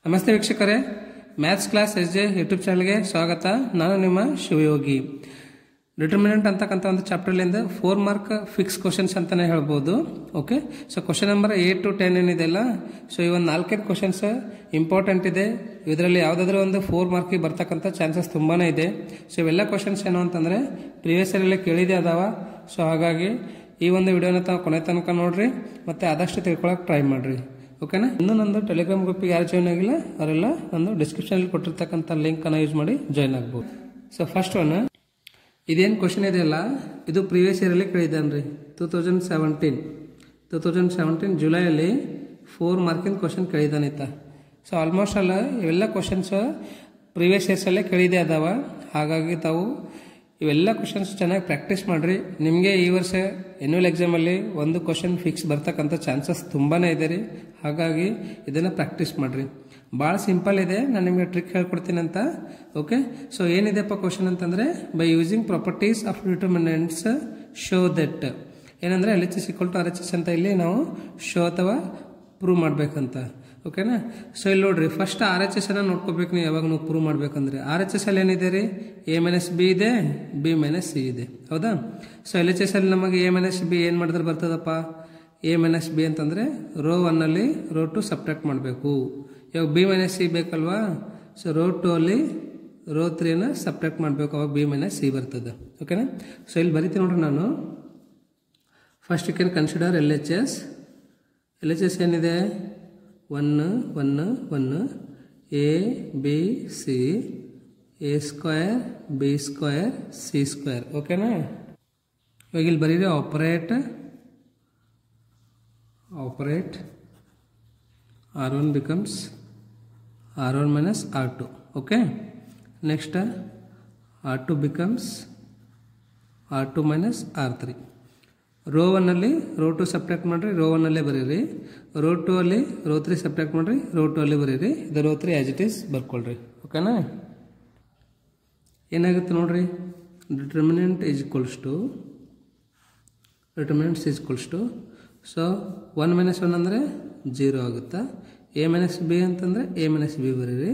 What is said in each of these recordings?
ನಮಸ್ತೆ ವೀಕ್ಷಕರೇ, maths class SJ YouTube ಚಾನಲ್ಗೆ ಸ್ವಾಗತ. ನಾನು ನಿಮ್ಮ ಶಿವಯೋಗಿ. ಡಿಟರ್ಮಿನೆಂಟ್ ಅಂತಕ್ಕಂಥ ಒಂದು ಚಾಪ್ಟರ್ಲಿಂದ 4 ಮಾರ್ಕ್ ಫಿಕ್ಸ್ ಕ್ವಶನ್ಸ್ ಅಂತಾನೆ ಹೇಳ್ಬೋದು. Okay, so question number 8 to 10 ಏನಿದೆಯಲ್ಲ, ಸೊ ಈ ಒಂದು 4 ಕ್ವಶನ್ಸ್ ಇಂಪಾರ್ಟೆಂಟ್ ಇದೆ. ಇದರಲ್ಲಿ ಯಾವುದಾದ್ರೂ ಒಂದು 4 ಮಾರ್ಕಿಗೆ ಬರ್ತಕ್ಕಂಥ ಚಾನ್ಸಸ್ ತುಂಬಾನೇ ಇದೆ. ಸೊ ಇವೆಲ್ಲ ಕ್ವಶನ್ಸ್ ಏನು ಅಂತಂದ್ರೆ ಪ್ರೀವಿಯಸ್ ಇಯರ್ ಕೇಳಿದೆ ಅದಾವ. ಸೊ ಹಾಗಾಗಿ ಈ ಒಂದು ವಿಡಿಯೋನ ತಾವು ಕೊನೆ ತನಕ ನೋಡ್ರಿ, ಮತ್ತೆ ಆದಷ್ಟು ತಿಳ್ಕೊಳಕ್ ಟ್ರೈ ಮಾಡ್ರಿ. ಓಕೆನಾ? ಇನ್ನೂ ನಂದು ಟೆಲಿಗ್ರಾಮ್ ಗ್ರೂಪಿಗೆ ಯಾರು ಜಾಯ್ನ್ ಆಗಿಲ್ಲ ಅವರೆಲ್ಲ ನಂದು ಡಿಸ್ಕ್ರಿಪ್ಷನ್ ಕೊಟ್ಟಿರ್ತಕ್ಕಂಥ ಲಿಂಕ್ ಅನ್ನ ಯೂಸ್ ಮಾಡಿ ಜಾಯ್ನ್ ಆಗ್ಬೋದು. ಸೊ ಫಸ್ಟ್ ಒನ್, ಇದೇನು ಕ್ವಶನ್ ಇದೆಯಲ್ಲ, ಇದು ಪ್ರೀವಿಯಸ್ ಇಯರ್ ಅಲ್ಲಿ ಕೇಳಿದ್ದಾನ್ರಿ. 2017 ಜುಲೈಯಲ್ಲಿ 4 ಮಾರ್ಕಿನ ಕ್ವಶನ್ ಕೇಳಿದಾನಿತ್ತ. ಸೊ ಆಲ್ಮೋಸ್ಟ್ ಅಲ್ಲ ಇವೆಲ್ಲ ಕ್ವಶನ್ಸ್ ಪ್ರೀವಿಯಸ್ ಇಯರ್ಸ್ ಅಲ್ಲೇ ಕೇಳಿದೆ ಅದಾವ. ಹಾಗಾಗಿ ತಾವು ಇವೆಲ್ಲ ಕ್ವಶನ್ಸ್ ಚೆನ್ನಾಗಿ ಪ್ರಾಕ್ಟೀಸ್ ಮಾಡ್ರಿ. ನಿಮಗೆ ಈ ವರ್ಷ ಎನ್ಯುವಲ್ ಎಕ್ಸಾಮಲ್ಲಿ ಒಂದು ಕ್ವಶನ್ ಫಿಕ್ಸ್ ಬರ್ತಕ್ಕಂಥ ಚಾನ್ಸಸ್ ತುಂಬಾನೇ ಇದೆ ರೀ. ಹಾಗಾಗಿ ಇದನ್ನ ಪ್ರಾಕ್ಟೀಸ್ ಮಾಡ್ರಿ. ಭಾಳ ಸಿಂಪಲ್ ಇದೆ, ನಾನು ನಿಮಗೆ ಟ್ರಿಕ್ ಹೇಳ್ಕೊಡ್ತೀನಿ ಅಂತ. ಓಕೆ, ಸೊ ಏನಿದೆಪ್ಪ ಕ್ವಶನ್ ಅಂತಂದ್ರೆ, by using properties of determinants show that, ಏನಂದ್ರೆ LHS = RHS ಅಂತ ಇಲ್ಲಿ ನಾವು ಶೋ ಅಥವಾ ಪ್ರೂವ್ ಮಾಡ್ಬೇಕಂತ. ಓಕೆನಾ? ಸೊ ಇಲ್ಲಿ ನೋಡ್ರಿ, ಫಸ್ಟ್ RHS ಅನ್ನ ನೋಡ್ಕೋಬೇಕು ನೀವು ಯಾವಾಗ ನೀವು ಪ್ರೂವ್ ಮಾಡ್ಬೇಕಂದ್ರೆ. RHS ಅಲ್ಲಿ ಏನಿದೆ ರೀ, A - B ಇದೆ, B - C ಇದೆ. ಹೌದಾ? ಸೊ LHS ಅಲ್ಲಿ ನಮಗೆ A - B ಏನ್ ಮಾಡಿದ್ರೆ ಬರ್ತದಪ್ಪ, A - B ಅಂತಂದ್ರೆ ರೋ 1 ಅಲ್ಲಿ ರೋ 2 ಸಬ್ಟ್ರಾಕ್ಟ್ ಮಾಡಬೇಕು. ಇವಾಗ B - C ಬೇಕಲ್ವಾ? ಸೊ ರೋ 2 ಅಲ್ಲಿ ರೋ 3 ನ ಸಬ್ಟ್ರಾಕ್ಟ್ ಮಾಡಬೇಕು, ಅವಾಗ B - C ಬರ್ತದೆ. ಓಕೆನಾ? ಸೊ ಇಲ್ಲಿ ಬರೀತೀನಿ ನೋಡ್ರಿ ನಾನು. First you can consider LHS ಏನಿದೆ, 1 1 1 A B C A square B square C square. ಓಕೆನಾ? ಇವಾಗ ಇಲ್ಲಿ ಬರೀರಿ operate R1 becomes R1 minus R2. Okay, next R2 becomes R2 minus R3. Row 1 ಅಲ್ಲಿ ರೋ 2 ಸಬ್ಟ್ರಾಕ್ಟ್ ಮಾಡ್ರಿ, ರೋ 1 ಅಲ್ಲೇ ಬರೀರಿ. Rho 2 ಅಲ್ಲಿ ರೋ 3 ಸಬ್ಟ್ರಾಕ್ಟ್ ಮಾಡ್ರಿ, ರೋ 2 ಅಲ್ಲೇ ಬರೀರಿ. ಇದು ರೋ 3 ಆಸ್ ಇಟ್ ಈಸ್ ಬರ್ಕೊಳ್ರಿ. ಓಕೆನಾ? ಏನಾಗುತ್ತೆ ನೋಡ್ರಿ, determinant is equals to so 1 - 1 ಅಂದರೆ 0 ಆಗುತ್ತಾ. A - B ಅಂತಂದ್ರೆ A - B ಬರೀರಿ.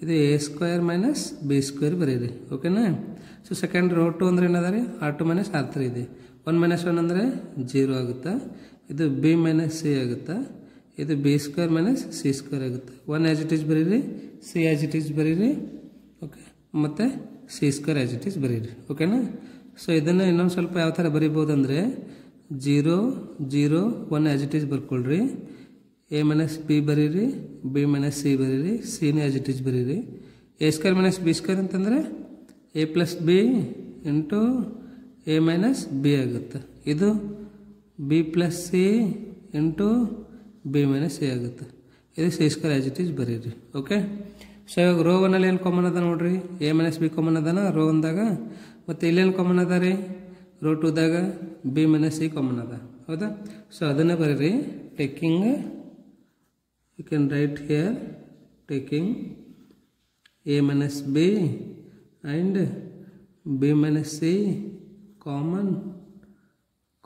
ಇದು A square minus B square ಬರೀರಿ. ಓಕೆನಾ? ಸೊ ಸೆಕೆಂಡ್ ರೋ 2 ಅಂದ್ರೆ ಏನದ ರೀ, R2 - R3 ಇದೆ. 1 - 1 ಅಂದರೆ 0 ಆಗುತ್ತಾ. ಇದು B - C ಆಗುತ್ತಾ. ಇದು B square minus C square ಆಗುತ್ತೆ. 1 ಆಸ್ ಇಟ್ ಈಸ್ ಬರೀರಿ, C ಆಸ್ ಇಟ್ ಈಸ್ ಬರೀರಿ. ಓಕೆ, ಮತ್ತೆ C square as it is ಬರೀರಿ. ಓಕೆನಾ? ಸೊ ಇದನ್ನು ಇನ್ನೊಂದು ಸ್ವಲ್ಪ ಯಾವ ಥರ ಬರೀಬೋದು ಅಂದರೆ 0 0 1 ಆಸ್ ಇಟ್ ಈಸ್ ಬರ್ಕೊಳ್ರಿ. A - B ಬರೀರಿ, B - C ಬರೀರಿ, C ನೇ ಆಸ್ ಇಟ್ ಈಸ್ ಬರೀರಿ. A square minus B square ಅಂತಂದರೆ A + B into A - B ಆಗುತ್ತೆ. ಇದು B + C into B - C ಆಗುತ್ತೆ. ಇದು C square as it is ಬರೀರಿ. ಓಕೆ, ಸೊ ಇವಾಗ ರೋ 1 ಅಲ್ಲಿ ಏನು ಕಾಮನ್ ಅದ ನೋಡ್ರಿ, A - B ಕಾಮನ್ ಅದಾನ ರೋ 1 ದಾಗ. ಮತ್ತು ಇಲ್ಲೇನು ಕಾಮನ್ ಅದ ರೀ, ರೋ 2 ದಾಗ B - C ಕಾಮನ್ ಅದ. ಹೌದಾ? ಸೊ ಅದನ್ನೇ ಬರೀರಿ. Taking, you can write here, taking A - B and B - C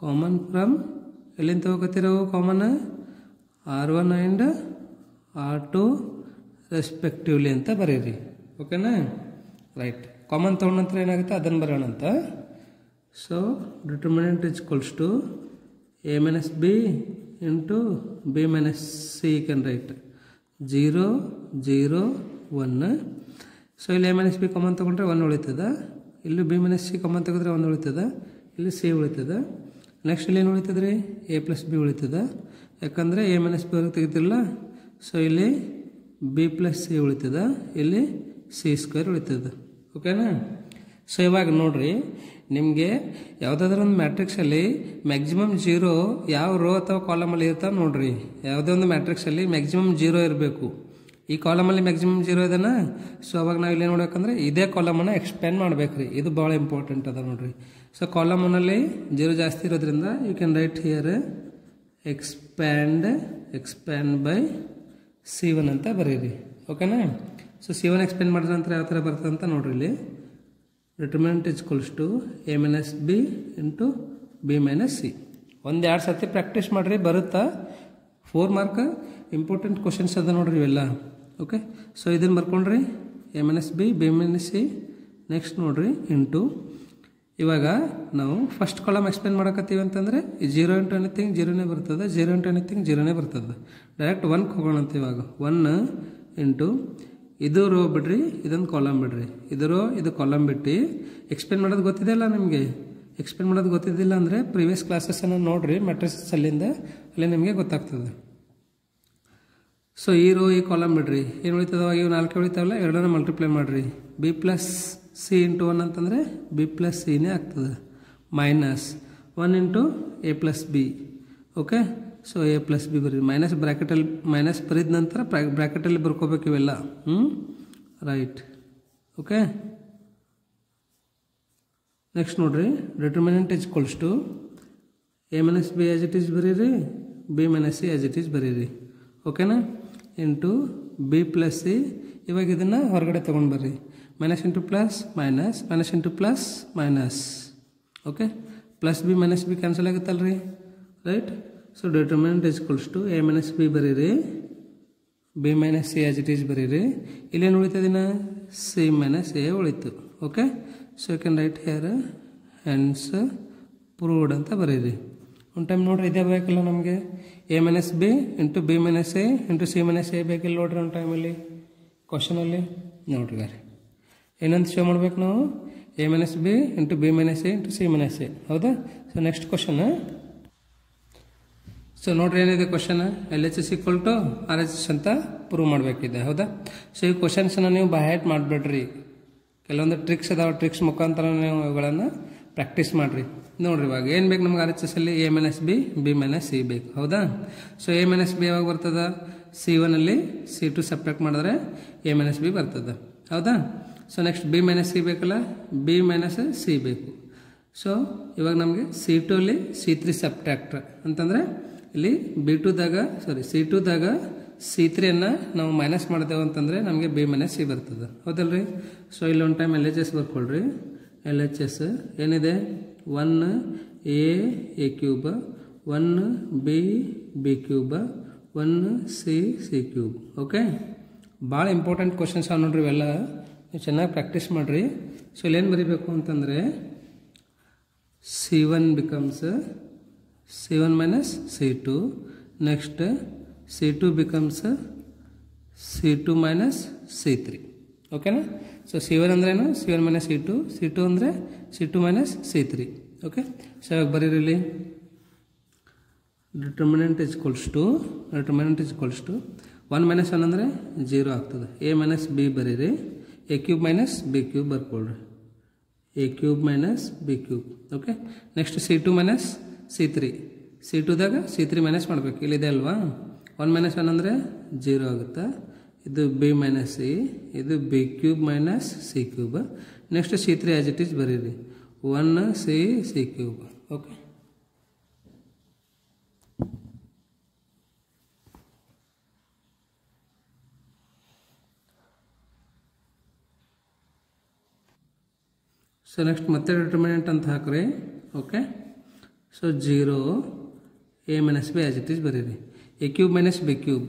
common from ಎಲ್ಲಿಂದ ತಗೋತಿರೋ common R1 and R2 respectively ಅಂತ ಬರೀರಿ. ಓಕೆನಾ? ರೈಟ್, ಕಾಮನ್ ತೊಗೊಂಡ ನಂತರ ಏನಾಗುತ್ತೆ ಅದನ್ನು ಬರೋಣ ಅಂತ. So determinant is equals to A - B into B - C. Can write 0 0 1. So ಇಲ್ಲಿ A - B ಕಾಮನ್ ತೊಗೊಂಡ್ರೆ 1 ಉಳಿತದ. ಇಲ್ಲಿ B - C ಕಾಮನ್ ತೆಗೆದ್ರೆ 1 ಉಳಿತದ. ಇಲ್ಲಿ C ಉಳಿತದ. ನೆಕ್ಸ್ಟ್ ಇಲ್ಲಿ ಏನು ಉಳಿತದ ರೀ, A + B ಉಳಿತದ. ಯಾಕಂದರೆ A - B ಹೊರಗೆ ತೆಗಿತಿರಲ್ಲ. ಸೊ ಇಲ್ಲಿ B + C ಉಳಿತದ, ಇಲ್ಲಿ C ಸ್ಕ್ವೇರ್ ಉಳಿತದ. ಓಕೆನಾ? ಸೊ ಇವಾಗ ನೋಡ್ರಿ, ನಿಮಗೆ ಯಾವುದಾದ್ರೂ ಒಂದು ಮ್ಯಾಟ್ರಿಕ್ಸಲ್ಲಿ ಮ್ಯಾಕ್ಸಿಮಮ್ 0 ಯಾವ ರೋ ಅಥವಾ ಕಾಲಮಲ್ಲಿ ಇರ್ತಾವೆ ನೋಡ್ರಿ. ಯಾವುದೇ ಒಂದು ಮ್ಯಾಟ್ರಿಕ್ಸಲ್ಲಿ ಮ್ಯಾಕ್ಸಿಮಮ್ 0 ಇರಬೇಕು. ಈ ಕಾಲಮಲ್ಲಿ ಮ್ಯಾಕ್ಸಿಮಮ್ 0 ಇದನ್ನ. ಸೊ ಅವಾಗ ನಾವು ಇಲ್ಲಿ ನೋಡ್ಬೇಕಂದ್ರೆ ಇದೇ ಕಾಲಮನ್ನು ಎಕ್ಸ್ಪ್ಯಾಂಡ್ ಮಾಡ್ಬೇಕ್ರಿ. ಇದು ಭಾಳ ಇಂಪಾರ್ಟೆಂಟ್ ಅದ ನೋಡ್ರಿ. ಸೊ ಕಾಲಮ್ 1 ಅಲ್ಲಿ 0 ಜಾಸ್ತಿ ಇರೋದ್ರಿಂದ you can write here expand by C1 ಅಂತ ಬರೀರಿ. ಓಕೆನಾ? ಸೊ C1 ಎಕ್ಸ್ಪ್ಯಾಂಡ್ ಮಾಡಿದ ನಂತರ ಯಾವ ಥರ ಬರ್ತದೆ ಅಂತ ನೋಡ್ರಿ. ಇಲ್ಲಿ determinant is equals to A - B into B - C. 1-2 ಸರ್ತಿ ಪ್ರಾಕ್ಟೀಸ್ ಮಾಡ್ರಿ, ಬರುತ್ತಾ. 4 ಮಾರ್ಕ್ ಇಂಪಾರ್ಟೆಂಟ್ ಕ್ವಶನ್ಸ್ ಅದ ನೋಡ್ರಿ ಇವೆಲ್ಲ. ಓಕೆ. ಸೊ ಇದನ್ನು ಬರ್ಕೊಂಡ್ರಿ A minus B B minus C. Next ನೋಡ್ರಿ ಇಂಟು, ಇವಾಗ ನಾವು ಫಸ್ಟ್ ಕಾಲಮ್ ಎಕ್ಸ್ಪ್ಲೇನ್ ಮಾಡಕತ್ತೀವಿ ಅಂತಂದರೆ ಜೀರೋ ಇಂಟು ಎನಿಥಿಂಗ್ ಜೀರೋನೇ ಬರ್ತದೆ, ಜೀರೋ ಇಂಟು ಎನಿಥಿಂಗ್ ಜೀರೋನೇ ಬರ್ತದೆ. ಡೈರೆಕ್ಟ್ 1 ಹೋಗೋಣ ಅಂತ ಇವಾಗ 1 ಇಂಟು ಇದು ರೋ ಬಿಡ್ರಿ, ಇದೊಂದು ಕಾಲಮ್ ಬಿಡ್ರಿ, ಇದು ರೋ ಇದು ಕಾಲಮ್ ಬಿಟ್ಟು ಎಕ್ಸ್ಪ್ಲೇನ್ ಮಾಡೋದು ಗೊತ್ತಿದೆಯಲ್ಲ ನಿಮಗೆ. ಎಕ್ಸ್ಪ್ಲೇನ್ ಮಾಡೋದು ಗೊತ್ತಿದ್ದಿಲ್ಲ ಅಂದರೆ ಪ್ರೀವಿಯಸ್ ಕ್ಲಾಸಸ್ಸನ್ನು ನೋಡಿರಿ ಮ್ಯಾಟ್ರಿಸಸ್ ಅಲ್ಲಿಂದ, ಅಲ್ಲಿ ನಿಮಗೆ ಗೊತ್ತಾಗ್ತದೆ. ಸೊ ಈ ರೋ ಈ ಕಾಲಮ್ ಬಿಡ್ರಿ, ಏನು ಉಳಿತದವ, ಇವು 4 ಉಳಿತಾವಲ್ಲ, ಎರಡನ್ನ ಮಲ್ಟಿಪ್ಲೈ ಮಾಡಿರಿ. ಬಿ ಪ್ಲಸ್ ಸಿ ಇಂಟು 1 ಅಂತಂದರೆ ಬಿ ಪ್ಲಸ್ ಸಿನೇ ಆಗ್ತದೆ, minus 1 into A plus B. Okay. So A plus B ಬರೀ, ಮೈನಸ್ ಬ್ರ್ಯಾಕೆಟಲ್ಲಿ ಮೈನಸ್ ಬರೀದ ನಂತರ ಬ್ರ್ಯಾಕೆಟಲ್ಲಿ ಬರ್ಕೋಬೇಕು ಇವೆಲ್ಲ. ರೈಟ್. ಓಕೆ. ನೆಕ್ಸ್ಟ್ ನೋಡ್ರಿ, determinant is equals to A minus B as it is ಬರೀರಿ, B minus C as it is ಬರೀರಿ. ಓಕೆನಾ. Into B plus C. ಇವಾಗ ಇದನ್ನು ಹೊರಗಡೆ ತೊಗೊಂಡು ಬರ್ರಿ, minus into plus minus, minus into plus minus. Okay. Plus B minus B cancel ಆಗುತ್ತಲ್ರಿ, right. So determinant is equals to A minus B ಬರೀರಿ, B minus C as it is ಬರೀರಿ. ಇಲ್ಲೇನು ಉಳಿತದಿನ C minus A ಉಳಿತು. Okay. So you can write here hence proved ಅಂತ ಬರೀರಿ. ಒಂದು time ನೋಡ್ರಿ, ಇದೇ ಬೇಕಲ್ಲ ನಮಗೆ, A minus B into B minus A into C minus A ಬೇಕಿಲ್ಲ ನೋಡ್ರಿ ಒಂದು ಟೈಮಲ್ಲಿ ಕ್ವಶನಲ್ಲಿ. ನೋಡ್ರಿ ಗಾರಿ ಏನಂತ ಶೋ ಮಾಡ್ಬೇಕು ನಾವು, A minus B into B minus A into C minus A. ಹೌದಾ. So next question. ಸೊ ನೋಡ್ರಿ ಏನಿದೆ question, L H S equal to R H S ಅಂತ ಪ್ರೂವ್ ಮಾಡಬೇಕಿದೆ. ಹೌದಾ. ಸೊ ಈ ಕ್ವಶನ್ಸನ್ನ ನೀವು ಬೈಹ್ಯಾಟ್ ಮಾಡಿಬಿಡ್ರಿ, ಕೆಲವೊಂದು ಟ್ರಿಕ್ಸ್ ಅದಾವ, ಟ್ರಿಕ್ಸ್ ಮುಖಾಂತರ ನೀವು ಇವುಗಳನ್ನು ಪ್ರಾಕ್ಟೀಸ್ ಮಾಡಿರಿ. ನೋಡ್ರಿ ಇವಾಗ ಏನು ಬೇಕು ನಮ್ಗೆ ಆರ್ ಎಚ್ ಎಸ್ ಅಲ್ಲಿ, A minus B B minus C ಬೇಕು. ಹೌದಾ. ಸೊ ಎ ಮೈನಸ್ ಬಿ ಯಾವಾಗ ಬರ್ತದೆ, C1 ಅಲ್ಲಿ C2 ಸಬ್ಟ್ರಾಕ್ಟ್ ಮಾಡಿದ್ರೆ ಎ ಮೈನಸ್ ಬಿ ಬರ್ತದೆ. ಹೌದಾ. So next B minus C ಬೇಕಲ್ಲ, ಬಿ ಮೈನಸ್ ಸಿ ಬೇಕು. ಸೊ ಇವಾಗ ನಮಗೆ C2 ಅಲ್ಲಿ C3 ಸಬ್ಟ್ರಾಕ್ಟ್ ಅಂತಂದರೆ ಇಲ್ಲಿ C2ದಾಗ C3 ನಾವು ಮೈನಸ್ ಮಾಡಿದೆವು ಅಂತಂದರೆ ನಮಗೆ ಬಿ ಮೈನಸ್ ಸಿ ಬರ್ತದೆ. ಹೌದಲ್ರಿ. ಸೊ ಇಲ್ಲಿ ಒಂದು ಟೈಮ್ ಎಲ್ ಎಚ್ ಎಸ್ ಬರ್ಕೊಳ್ರಿ. ಎಲ್ ಎಚ್ ಎಸ್ ಏನಿದೆ, 1 A cube, 1 B cube, 1 C cube. Okay. ಭಾಳ ಇಂಪಾರ್ಟೆಂಟ್ ಕ್ವಶನ್ಸ್ ಅವ ನೋಡ್ರಿ ಇವೆಲ್ಲ, ನೀವು ಚೆನ್ನಾಗಿ ಪ್ರಾಕ್ಟೀಸ್ ಮಾಡಿರಿ. ಸೊ ಇಲ್ಲೇನು ಬರೀಬೇಕು ಅಂತಂದರೆ C1 becomes C1 minus C2, next C2 becomes C2 minus C3. ಓಕೆನಾ. ಸೊ C1 ಅಂದ್ರೇನು, C1 ಮೈನಸ್ C2, C2 ಅಂದರೆ C2 minus C3. Okay. So ಇವಾಗ ಬರೀರಿ ಇಲ್ಲಿ determinant is equals to 1 minus 1 ಅಂದರೆ 0 ಆಗ್ತದೆ. ಎ ಮೈನಸ್ ಬಿ ಬರೀರಿ, A cube minus B cube ಬರ್ಕೊಳ್ರಿ, A cube minus B cube. Okay. Next C2 minus C3, C2ದಾಗ C3 minus ಮಾಡಬೇಕು, ಇಲ್ಲಿದೆ ಅಲ್ವಾ. 1 ಮೈನಸ್ 1 ಅಂದರೆ 0 ಆಗುತ್ತೆ. ಇದು ಬಿ ಮೈನಸ್ ಸಿ, ಇದು B cube minus C cube. Next C3 as it is ಬರೀರಿ, 1 C cube. Okay. So next ಮತ್ತೆ ಡಿಟರ್ಮಿನೆಂಟ್ ಅಂತ ಹಾಕ್ರಿ. Okay. So 0 A minus B as it is ಬರೀರಿ, A cube minus B cube,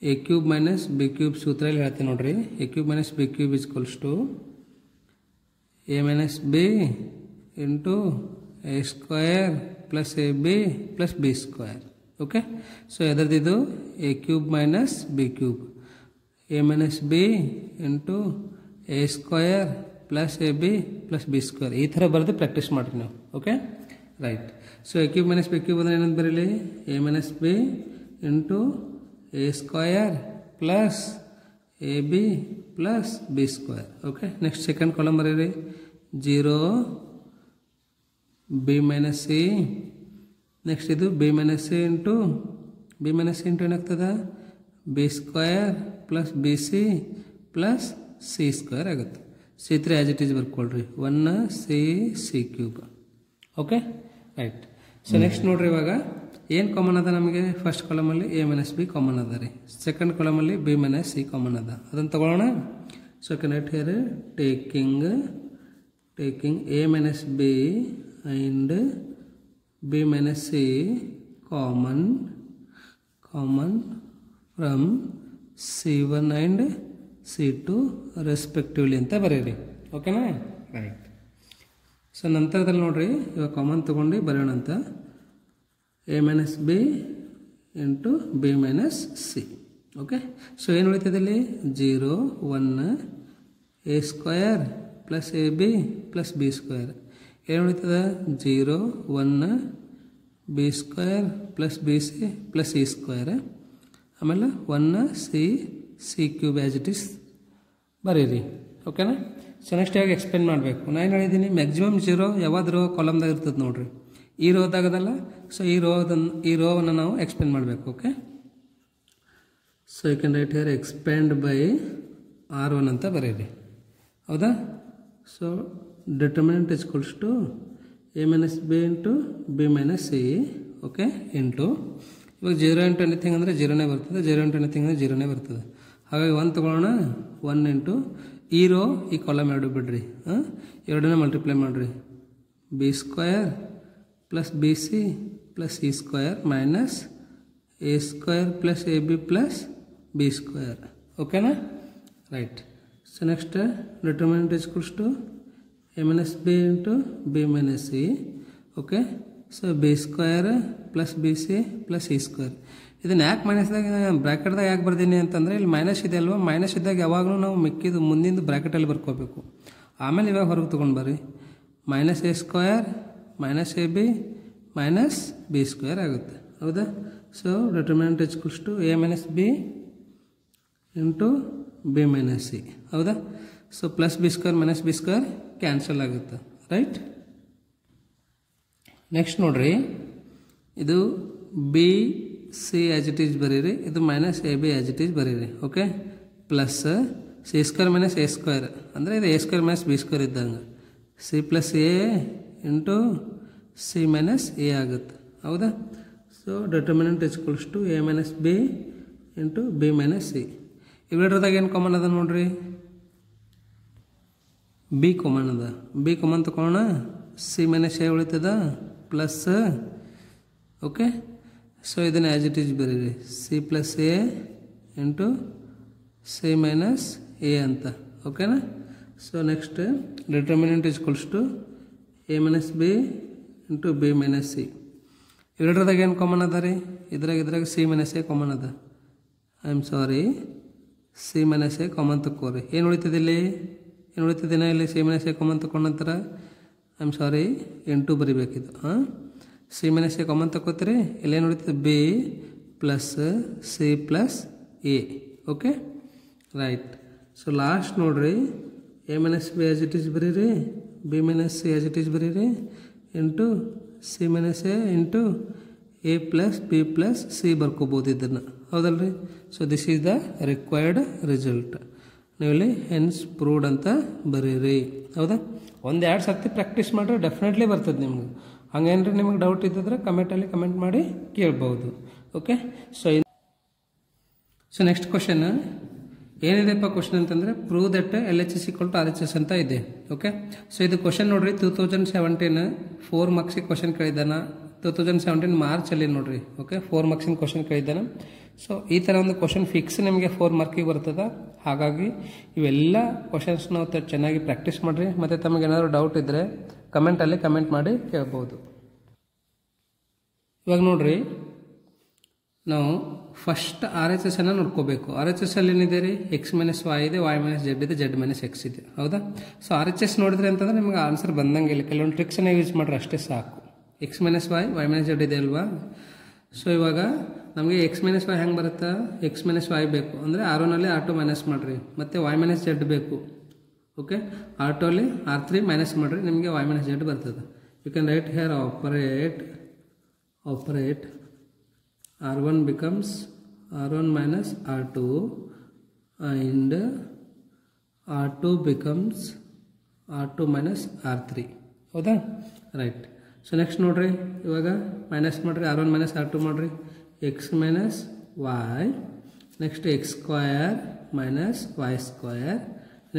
A cube minus B cube ಸೂತ್ರ ಇಲ್ಲಿ ಹೇಳ್ತೀನಿ ನೋಡ್ರಿ. A cube minus B cube is equals to A minus B into A square plus A B plus B square. Okay. So ಎದರದಿದು A cube minus B cube, A minus B into A square plus A B plus B square. ಈ ಥರ ಬರೆದು practice ಮಾಡಿರಿ ನೀವು. Okay. Right. So A cube minus B cube ಅಂದರೆ ಏನಂತ ಬರೀಲಿ, A minus B into A square plus A B plus B square. Okay. Next second column ಬರೀರಿ, 0 B minus C, next ಇದು ಬಿ ಮೈನಸ್ ಸಿ ಇಂಟು ಏನಾಗ್ತದೆ, B square plus B C plus C square ಆಗುತ್ತೆ. C3 as it is ಬರ್ಕೊಳ್ರಿ, 1 C cube. Okay. Right. So next ನೋಡ್ರಿ ಇವಾಗ ಏನು common ಅದ ನಮಗೆ, ಫಸ್ಟ್ ಕಾಲಮಲ್ಲಿ ಎ ಮೈನಸ್ ಬಿ ಕಾಮನ್ ಅದ ರೀ, ಸೆಕೆಂಡ್ ಕಾಲಮಲ್ಲಿ ಬಿ ಮೈನಸ್ ಸಿ ಕಾಮನ್ ಅದ, ಅದನ್ನು ತಗೊಳ್ಳೋಣ. So can write here taking A minus B and B minus C common from C1 and C2 respectively ಅಂತ ಬರೀರಿ. ಓಕೆನಾ? ರೈಟ್. ಸೊ ನಂತರದಲ್ಲಿ ನೋಡಿರಿ, ಇವಾಗ ಕಾಮನ್ ತೊಗೊಂಡು ಬರೋಣ ಅಂತ. A minus B into B minus C. Okay, so ಏನು ಉಳಿತದೆ ಇಲ್ಲಿ? 0 1 A square plus A B plus B square. ಏನು ಉಳಿತದ? 0 1 B square plus B C plus E square. ಆಮೇಲೆ 1 C cube as it is ಬರೀರಿ. ಓಕೆನಾ? ಸೊ ನೆಕ್ಸ್ಟ್ ಯಾವಾಗ explain ಮಾಡಬೇಕು? ನಾನು ಹೇಳಿದ್ದೀನಿ ಮ್ಯಾಕ್ಸಿಮಮ್ 0 ಯಾವ್ದು ಕಾಲಮ್ದಾಗ ಇರ್ತದೆ ನೋಡಿರಿ. ಈ ರೋದಾಗದಲ್ಲ. ಸೊ ಈ ರೋವನ್ನು ನಾವು ಎಕ್ಸ್ಪ್ಲೇನ್ ಮಾಡಬೇಕು. Okay, so you can write here expand by R1 ಅಂತ ಬರೀರಿ. ಹೌದಾ? So determinant is equals to A minus B into B minus C. Okay, into ಇವಾಗ 0 ಇಂಟು ಎನಿಥಿಂಗ್ ಅಂದರೆ 0ನೇ ಬರ್ತದೆ, 0 ಇಂಟು ಎನಿಥಿಂಗ್ ಅಂದರೆ 0ನೇ ಬರ್ತದೆ. ಹಾಗಾಗಿ 1 ತೊಗೊಳ್ಳೋಣ. 1 ಇಂಟು ಈ ರೋ ಈ ಕಾಲಮ್ ಎರಡು ಬಿಡ್ರಿ, ಎರಡನೇ ಮಲ್ಟಿಪ್ಲೈ ಮಾಡಿರಿ. B square plus B C plus C square minus A square plus A B plus B square. ಓಕೆನಾ? Right. So next determinant is equals to A minus B into B minus C. Okay, so B square plus B C plus C square. ಇದನ್ನು ಯಾಕೆ ಮೈನಸ್ದಾಗ ಬ್ರ್ಯಾಕೆಟ್ದಾಗ ಯಾಕೆ ಬರ್ದೀನಿ ಅಂತಂದರೆ ಇಲ್ಲಿ minus ಇದೆ ಅಲ್ವಾ, minus ಇದ್ದಾಗ ಯಾವಾಗಲೂ ನಾವು ಮಿಕ್ಕಿದ್ದು ಮುಂದಿಂದು ಬ್ರ್ಯಾಕೆಟಲ್ಲಿ ಬರ್ಕೋಬೇಕು. ಆಮೇಲೆ ಇವಾಗ ಹೊರಗೆ ತೊಗೊಂಡು ಬರ್ರಿ. Minus A square minus A B minus B square ಆಗುತ್ತೆ. ಹೌದಾ? So determinant is equals to A minus B into B minus C. ಹೌದಾ? So plus B square minus B square cancel ಆಗುತ್ತೆ. ರೈಟ್. ನೆಕ್ಸ್ಟ್ ನೋಡ್ರಿ, ಇದು B C as it is ಬರೀರಿ, ಇದು minus A B as it is ಬರೀರಿ. Okay, plus C square minus A square ಅಂದರೆ ಇದು A square minus B square ಇದ್ದಂಗೆ C plus A into C minus A ಆಗುತ್ತೆ. ಹೌದಾ? So determinant is equals to A minus B into B minus C. ಇವೆರಡ್ರದಾಗ ಏನು common ಅದ ನೋಡ್ರಿ? B common ಅದ. ಬಿ ಕಾಮನ್ ತಗೊಳ್ಳೋಣ. ಸಿ ಮೈನಸ್ ಎ ಉಳಿತದ ಪ್ಲಸ್. ಓಕೆ, ಸೊ ಇದನ್ನು ಆ್ಯಸ್ ಇಟ್ ಈಸ್ ಬರೀರಿ. C plus A into C minus A ಅಂತ. ಓಕೆನಾ? So next determinant is equals to A minus B into B minus C. ಇವೆರಡ್ರದಾಗ ಏನು common ಅದ ರೀ? ಇದ್ರಾಗ ಸಿ ಮೈನಸ್ ಎ ಕಾಮನ್ ಅದ. I am sorry, C minus A common ತಕ್ಕೋರಿ. ಏನು ಉಳಿತದೆ ಇಲ್ಲಿ? ಏನು ಉಳಿತದಿನ ಇಲ್ಲಿ? ಸಿ ಮೈನಸ್ ಎ ಕಾಮನ್ ತಗೊಂಡ ನಂತರ ಐ ಆಮ್ ಸಾರಿ ಇಂಟು ಬರಿಬೇಕಿತ್ತು. ಸಿ ಮೈನಸ್ ಎ ಕಾಮನ್ ತಗೋತೀರಿ. ಇಲ್ಲೇನು ಉಳಿತದೆ? B plus C plus A. Okay, right. So last ನೋಡ್ರಿ, A minus B as it is ಬರೀರಿ, B minus C as it is ಬರೀರಿ into C minus A into A plus B plus C ಬರ್ಕೋಬೋದು ಇದನ್ನು. ಹೌದಲ್ರಿ? So this is the required result. ನೀವಿಲ್ಲಿ hence proved ಅಂತ ಬರೀರಿ. ಹೌದಾ? ಒಂದೆರಡು ಸರ್ತಿ ಪ್ರಾಕ್ಟೀಸ್ ಮಾಡಿದ್ರೆ ಡೆಫಿನೆಟ್ಲಿ ಬರ್ತದೆ ನಿಮ್ಗೆ. ಹಂಗೇನ್ರಿ ನಿಮಗೆ ಡೌಟ್ ಇದ್ದಿದ್ರೆ ಕಮೆಂಟಲ್ಲಿ ಕಮೆಂಟ್ ಮಾಡಿ ಕೇಳ್ಬೋದು. ಓಕೆ, ಸೊ ನೆಕ್ಸ್ಟ್ ಕ್ವಶನ್ ಏನಿದೆಪ್ಪ ಕ್ವಶನ್ ಅಂತಂದರೆ prove that LHS equal to RHS ಅಂತ ಇದೆ. ಓಕೆ, ಸೊ ಇದು ಕ್ವಶನ್ ನೋಡ್ರಿ 2017 4 ಮಾರ್ಕ್ಸಿಗೆ ಕ್ವಶನ್ ಕೇಳಿದ್ದಾನ. 2017 ಮಾರ್ಚಲ್ಲಿ ನೋಡ್ರಿ. ಓಕೆ, 4 ಮಾರ್ಕ್ಸಿನ ಕ್ವಶನ್ ಕೇಳಿದ್ದಾನೆ. ಸೊ ಈ ಥರ ಒಂದು ಕ್ವಶನ್ ಫಿಕ್ಸ್ ನಿಮಗೆ 4 ಮಾರ್ಕಿಗೆ ಬರ್ತದೆ. ಹಾಗಾಗಿ ಇವೆಲ್ಲ ಕ್ವಶನ್ಸ್ ನಾವು ಚೆನ್ನಾಗಿ ಪ್ರಾಕ್ಟೀಸ್ ಮಾಡಿರಿ. ಮತ್ತು ತಮಗೇನಾದ್ರು ಡೌಟ್ ಇದ್ದರೆ ಕಮೆಂಟಲ್ಲಿ ಕಮೆಂಟ್ ಮಾಡಿ ಕೇಳ್ಬೋದು. ಇವಾಗ ನೋಡ್ರಿ, ನಾವು ಫಸ್ಟ್ RHS ಅನ್ನು ನೋಡ್ಕೋಬೇಕು. RHS ಅಲ್ಲಿ ಏನಿದೆ ರೀ? ಎಕ್ಸ್ ಮೈನಸ್ ವೈ ಇದೆ, ವೈ ಮೈನಸ್ ಜೆಡ್ ಇದೆ, ಜೆಡ್ ಮೈನಸ್ ಎಕ್ಸ್ ಇದೆ. ಹೌದಾ? ಸೊ RHS ನೋಡಿದ್ರೆ ಅಂತಂದ್ರೆ ನಿಮ್ಗೆ ಆನ್ಸರ್ ಬಂದಂಗೆ ಇಲ್ಲ. ಕೆಲವೊಂದು ಟ್ರಿಕ್ಸನ್ನು ಯೂಸ್ ಮಾಡ್ರೆ ಅಷ್ಟೇ ಸಾಕು. X minus y, y minus z ಇದೆ ಅಲ್ವಾ? ಸೊ ಇವಾಗ ನಮಗೆ ಎಕ್ಸ್ ಮೈನಸ್ ವೈ ಹೆಂಗೆ ಬರುತ್ತಾ? ಎಕ್ಸ್ ಮೈನಸ್ ವೈ ಬೇಕು ಅಂದರೆ R1ಅಲ್ಲಿ R2 ಮೈನಸ್ ಮಾಡಿರಿ, ಮತ್ತು ವೈ ಮೈನಸ್ ಜೆಡ್ ಬೇಕು. ಓಕೆ, R2 ಅಲ್ಲಿ R3 ಮೈನಸ್ ಮಾಡಿರಿ, ನಿಮಗೆ ವೈ ಮೈನಸ್ ಜೆಡ್ ಬರ್ತದೆ. You can write here operate R1 becomes R1 minus R2 and R2 becomes R2 minus R3. ಹೌದಾ? ರೈಟ್. ಸೊ ನೆಕ್ಸ್ಟ್ ನೋಡ್ರಿ, ಇವಾಗ ಮೈನಸ್ ಮಾಡಿರಿ, R1 ಮೈನಸ್ R2 ಮಾಡಿರಿ, x minus Y, next x square minus y square,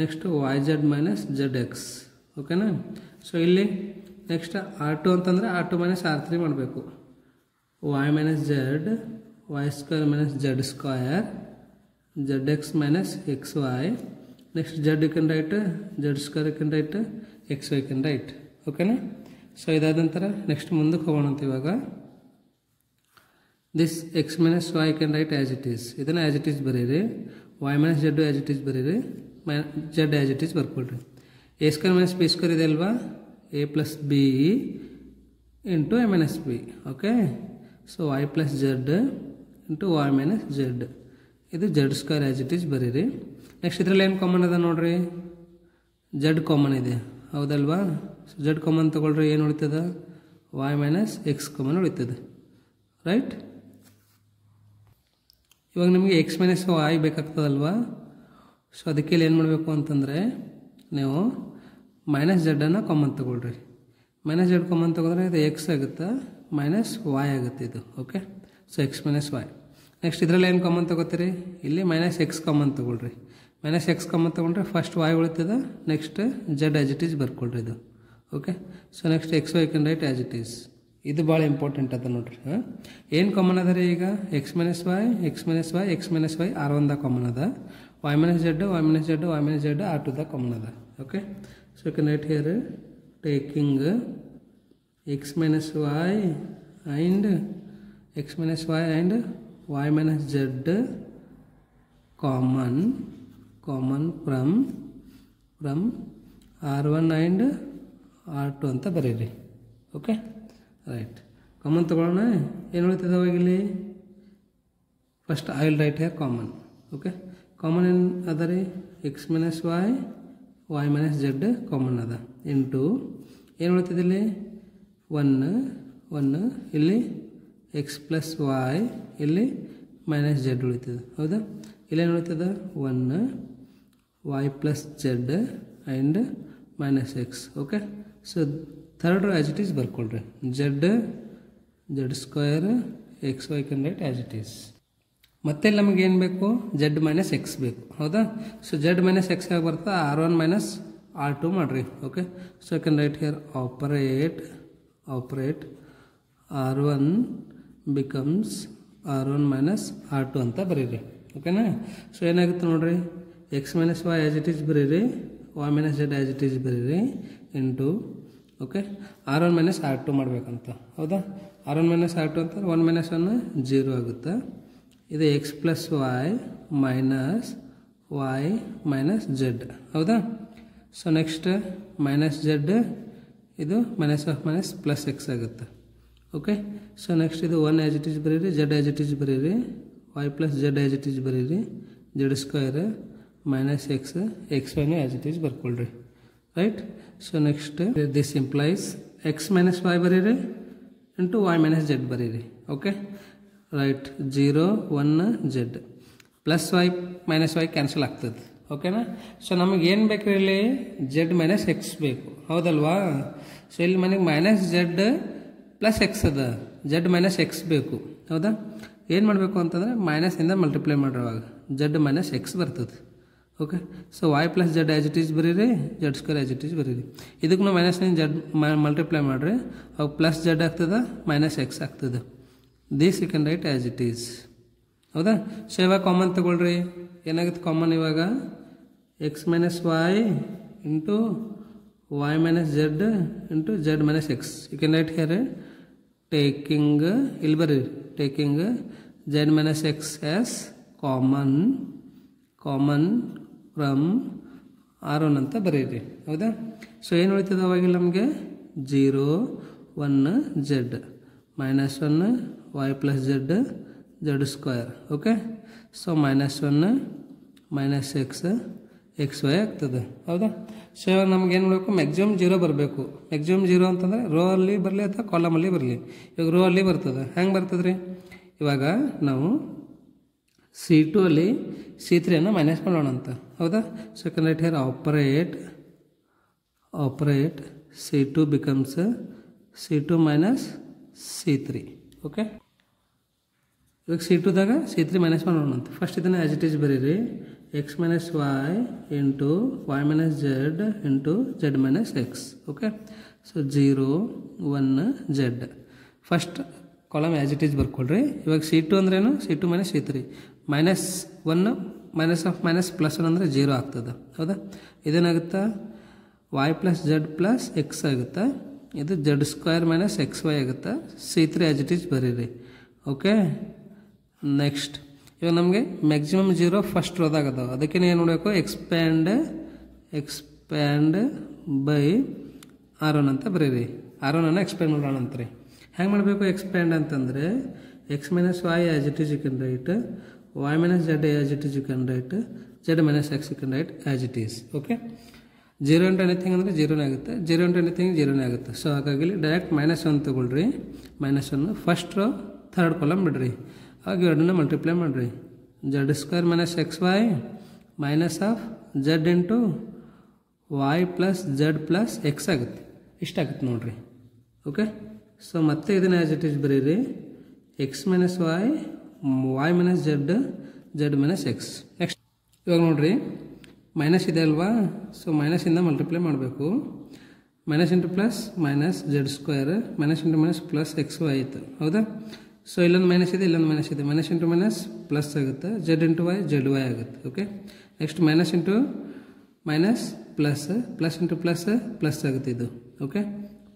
next y z minus z x. ಓಕೆನಾ? So ಇಲ್ಲಿ next R2 ಅಂತಂದರೆ R2 minus R3 ಮಾಡಬೇಕು. y minus z, y square minus z square, zx minus xy. Next z you can write, z square you can write, xy you can write. ಓಕೆನಾ. So ಇದಾದ ನಂತರ next ಮುಂದಕ್ಕೆ ಹೋಗೋಣ ಅಂತ. ಇವಾಗ this x minus y can write as it is. ಇದನ್ನು as it is ಬರೀರಿ. y minus z as it is ಬರೀರಿ. z as it is ಬರ್ಕೊಳ್ರಿ. a square minus b square ಇದೆ ಅಲ್ವಾ, a plus b into a minus b. Okay. So y plus z into y minus z. ಇದು z square as it is ಬರೀರಿ. Next ಇದರಲ್ಲಿ ಏನು common ಅದ ನೋಡ್ರಿ, z common ಇದೆ ಹೌದಲ್ವಾ. ಸೊ z ಕಾಮನ್ ತಗೊಳ್ರಿ, ಏನು ಉಳಿತದ, y ಮೈನಸ್ ಎಕ್ಸ್ ಕಾಮನ್ ಉಳಿತದೆ, ರೈಟ್. ಇವಾಗ ನಿಮಗೆ ಎಕ್ಸ್ ಮೈನಸ್ ವೈ ಬೇಕಾಗ್ತದಲ್ವಾ. ಸೊ ಅದಕ್ಕೆ ಇಲ್ಲಿ ಏನು ಮಾಡಬೇಕು ಅಂತಂದರೆ ನೀವು ಮೈನಸ್ ಜೆಡ್ಡನ್ನು ಕಾಮನ್ ತಗೊಳ್ರಿ. ಮೈನಸ್ ಜೆಡ್ ಕಾಮನ್ ತಗೊಂಡ್ರೆ ಇದು ಎಕ್ಸ್ ಆಗುತ್ತೆ, ಮೈನಸ್ ವೈ ಆಗುತ್ತೆ ಇದು. Okay. So X minus Y. Next ಇದರಲ್ಲಿ ಏನು ಕಾಮನ್ ತಗೋತೀರಿ, ಇಲ್ಲಿ ಮೈನಸ್ ಎಕ್ಸ್ ಕಾಮನ್ ತಗೊಳ್ರಿ. ಮೈನಸ್ ಎಕ್ಸ್ ಕಾಮನ್ ತೊಗೊಂಡ್ರೆ ಫಸ್ಟ್ ವೈ ಉಳಿತದ, next Z as it is ಬರ್ಕೊಳ್ರಿ ಇದು. Okay. So next X Y can write as it is. ಇದು ಭಾಳ ಇಂಪಾರ್ಟೆಂಟ್ ಅದ ನೋಡ್ರಿ. ಏನು ಕಾಮನ್ ಅದ ರೀ ಈಗ, X minus Y, X minus Y, X minus Y R1 common ಅದ, Y minus Z, Y minus Z, Y minus Z R2 common ಅದ. Okay. So you can write here taking X minus Y and X minus Y and y minus z common from R1 and R2 ಅಂತ ಬರೀರಿ. Okay, right. Common ತಗೊಳ್ಳೋಣ. ಏನು ಉಳಿತದೆ ಅವಾಗ ಇಲ್ಲಿ, first I will write here common. Okay. Common ಏನು ಅದ ರೀ, X minus Y minus Z common ಅದ, ಇಂಟು ಏನು ಉಳಿತದೆ ಇಲ್ಲಿ, ಒನ್ ಇಲ್ಲಿ ಎಕ್ಸ್ ಪ್ಲಸ್ ವೈ, ಇಲ್ಲಿ ಮೈನಸ್ ಜೆಡ್ ಉಳಿತದೆ ಹೌದಾ. ಇಲ್ಲೇನು ಉಳಿತದೆ, 1 Y plus Z and minus X. Okay. So third as it is ಬರ್ಕೊಳ್ರಿ, Z square X Y can write as it is. ಮತ್ತೆ ನಮಗೆ ಏನು ಬೇಕು, ಜೆಡ್ ಮೈನಸ್ ಎಕ್ಸ್ ಬೇಕು ಹೌದಾ. ಸೊ ಜೆಡ್ ಮೈನಸ್ ಎಕ್ಸ್ ಆಗಿ ಬರ್ತಾ R1 ಮೈನಸ್ R2 ಮಾಡಿರಿ. Okay. So I can write here operate R1 becomes R1 minus R2 ಅಂತ ಬರೀರಿ. ಓಕೆನಾ. ಸೊ ಏನಾಗುತ್ತೆ ನೋಡ್ರಿ, X minus Y as it is ಬರೀರಿ, Y minus Z as it is ಬರೀರಿ, into okay R1 minus R2 ಮಾಡಬೇಕಂತ ಹೌದಾ. R1 ಮೈನಸ್ R2 ಅಂತ 1 ಮೈನಸ್ 1 0 ಆಗುತ್ತೆ. ಇದು X plus Y minus Z ಹೌದಾ. ಸೊ ನೆಕ್ಸ್ಟ್ ಮೈನಸ್ ಜೆಡ್, ಇದು minus of minus plus X ಆಗುತ್ತೆ. ಓಕೆ. ಸೊ ನೆಕ್ಸ್ಟ್ ಇದು 1 ಆ್ಯಸ್ ಇಟ್ ಈಸ್ ಬರೀರಿ, ಜೆಡ್ ಆ್ಯಸ್ ಇಟ್ ಈಸ್ ಬರೀರಿ, Y plus Z as it is ಬರೀರಿ, Z square minus X ವೈನು as it is ಬರ್ಕೊಳ್ರಿ, right. So next this implies X minus Y ಬರೀರಿ into Y minus Z ಬರೀರಿ. Okay, right. 0 1 Z plus Y minus y cancel ಆಗ್ತದೆ. ಓಕೆನಾ. So ನಮಗೆ ಏನು ಬೇಕು ಇಲ್ಲಿ, ಜೆಡ್ ಮೈನಸ್ ಎಕ್ಸ್ ಬೇಕು ಹೌದಲ್ವಾ. ಸೊ ಇಲ್ಲಿ ನನಗೆ ಮೈನಸ್ ಜೆಡ್ ಪ್ಲಸ್ ಎಕ್ಸ್ ಅದ, ಜೆಡ್ ಮೈನಸ್ ಎಕ್ಸ್ ಬೇಕು ಹೌದಾ. ಏನು ಮಾಡಬೇಕು ಅಂತಂದರೆ ಮೈನಸಿಂದ ಮಲ್ಟಿಪ್ಲೈ ಮಾಡಿರುವಾಗ ಜೆಡ್ ಮೈನಸ್ ಎಕ್ಸ್ ಬರ್ತದೆ. Okay. So Y plus Z as it is ಬರೀರಿ, Z square as it is ಬರೀರಿ. ಇದಕ್ಕೂ ಮೈನಸ್ನಿಂದ ಜೆಡ್ ಮಲ್ಟಿಪ್ಲೈ ಮಾಡಿರಿ, ಅವಾಗ ಪ್ಲಸ್ ಜೆಡ್ ಆಗ್ತದೆ, ಮೈನಸ್ ಎಕ್ಸ್ ಆಗ್ತದೆ. This you can write as it is ಹೌದಾ. ಸೊ ಇವಾಗ ಕಾಮನ್ ತಗೊಳ್ರಿ, ಏನಾಗುತ್ತೆ ಕಾಮನ್ ಇವಾಗ, X minus Y into y minus z into z minus x. You can write here taking taking z minus x as common from R1 ಅಂತ ಬರೀರಿ ಹೌದಾ. So ಏನು ಉಳಿತದೆ ಅವಾಗ ನಮಗೆ, 0 1 z minus 1 y plus z square. Okay. So minus 1 minus x y ಆಗ್ತದೆ ಹೌದಾ. ಸೊ ಇವಾಗ ನಮ್ಗೆ ಏನು ಮಾಡಬೇಕು, ಮ್ಯಾಕ್ಸಿಮಮ್ 0 ಬರಬೇಕು. ಮ್ಯಾಕ್ಸಿಮಮ್ 0 ಅಂತಂದರೆ ರೋ ಅಲ್ಲಿ ಬರಲಿ ಅಥವಾ ಕಾಲಮಲ್ಲಿ ಬರಲಿ. ಇವಾಗ ರೋ ಅಲ್ಲಿ ಬರ್ತದೆ. ಹೆಂಗೆ ಬರ್ತದೆ ರೀ, ಇವಾಗ ನಾವು C2 ಅಲ್ಲಿ C3 ಮೈನಸ್ ಮಾಡೋಣ ಅಂತ ಹೌದಾ. ಸೊ ಯಾಕಂದ್ರೆ write here operate C2 becomes C2 minus C3. Okay. ಇವಾಗ C2ದಾಗ C3 ಮೈನಸ್ ಮಾಡೋಣ ಅಂತ. ಫಸ್ಟ್ ಇದನ್ನು ಆ್ಯಸ್ ಇಟ್ ಈಸ್ ಬರೀರಿ, X minus Y into Y minus Z into Z minus X. Okay. So 0 1 Z first column as it is ಬರ್ಕೊಳ್ರಿ. ಇವಾಗ C2 ಅಂದ್ರೇನು, C2 minus C3 minus 1 minus of minus plus 1 ಅಂದರೆ 0 ಆಗ್ತದೆ. ಹೌದಾ? ಇದೇನಾಗುತ್ತಾ y plus Z plus X ಆಗುತ್ತಾ. ಇದು z square minus x y ಆಗುತ್ತಾ. C3 ಆ್ಯಸ್ ಇಟ್ ಈಸ್ ಬರೀರಿ. ಓಕೆ, ನೆಕ್ಸ್ಟ್ ಇವಾಗ ನಮಗೆ ಮ್ಯಾಕ್ಸಿಮಮ್ 0 ಫಸ್ಟ್ ರೋದಾಗ ಅದಾವೆ. ಅದಕ್ಕೆ ಏನು ನೋಡಬೇಕು, ಎಕ್ಸ್ಪ್ಯಾಂಡ್ ಬೈ R1 ಅಂತ ಬರೀರಿ. R1 ಎಕ್ಸ್ಪ್ಯಾಂಡ್ ಮಾಡೋಣ ಅಂತ್ರಿ. ಹೆಂಗೆ ಮಾಡಬೇಕು ಎಕ್ಸ್ಪ್ಯಾಂಡ್ ಅಂತಂದರೆ x minus Y as it is you can write, y minus z as it is you can write, z minus x you can write as it is. Okay, 0 into anything ಅಂದರೆ 0 ಆಗುತ್ತೆ, 0 into anything 0 ಆಗುತ್ತೆ. So ಹಾಗಾಗಿ direct -1 ತಗೊಳ್ರಿ. -1 first row third column ಬಿಡ್ರಿ. ಹಾಗೆ ಎರಡನ್ನ multiply ಮಾಡಿರಿ. z square minus x y minus of z into y plus z plus X ಆಗುತ್ತೆ. ಇಷ್ಟಾಗುತ್ತೆ ನೋಡ್ರಿ. ಓಕೆ, ಸೊ ಮತ್ತೆ ಇದನ್ನು ಆ್ಯಸ್ ಇಟ್ ಈಸ್ ಬರೀರಿ. X minus y, y minus z minus X. Next ಇವಾಗ ನೋಡ್ರಿ ಮೈನಸ್ ಇದೆ ಅಲ್ವಾ, ಸೊ ಮೈನಸಿಂದ ಮಲ್ಟಿಪ್ಲೈ ಮಾಡಬೇಕು. Minus into plus minus Z square minus into minus plus x y ಆಯಿತು. ಹೌದಾ? ಸೊ ಇಲ್ಲೊಂದು ಮೈನಸ್ ಇದೆ, ಇಲ್ಲೊಂದು ಮೈನಸ್ ಇದೆ. ಮೈನಸ್ ಇಂಟು ಮೈನಸ್ ಪ್ಲಸ್ ಆಗುತ್ತೆ, Z into Y Z Y ಆಗುತ್ತೆ. Okay, next minus into minus plus, plus into plus plus ಆಗುತ್ತೆ ಇದು. ಓಕೆ,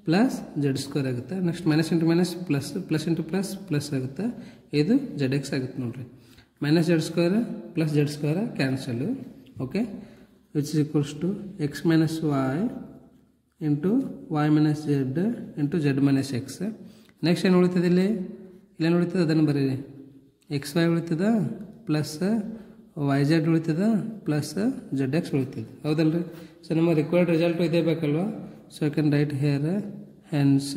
ಪ್ಲಸ್ ಜೆಡ್ ಸ್ಕ್ವೇರ್ ಆಗುತ್ತೆ. Next minus into minus plus, plus into plus plus ಆಗುತ್ತೆ. ಇದು Z X ಆಗುತ್ತೆ ನೋಡ್ರಿ. Minus Z square plus Z square cancel. Okay, which is equals to X minus Y into Y minus Z into Z minus X. Next ಏನು ಉಳಿತದೆ ಇಲ್ಲಿ? ಇಲ್ಲೇನು ಉಳಿತದೆ ಅದನ್ನು ಬರೀರಿ. ಎಕ್ಸ್ ವೈ ಉಳಿತದ ಪ್ಲಸ್ ವೈ ಜೆಡ್ ಉಳಿತದ ಪ್ಲಸ್ ಜೆಡ್ ಎಕ್ಸ್ ಉಳಿತದೆ. ಹೌದಲ್ರಿ? ಸೊ ನಮ್ಮ ರಿಕ್ವೈರ್ಡ್ ರಿಸಲ್ಟು ಇದೇ ಬೇಕಲ್ವಾ. So I can write here hence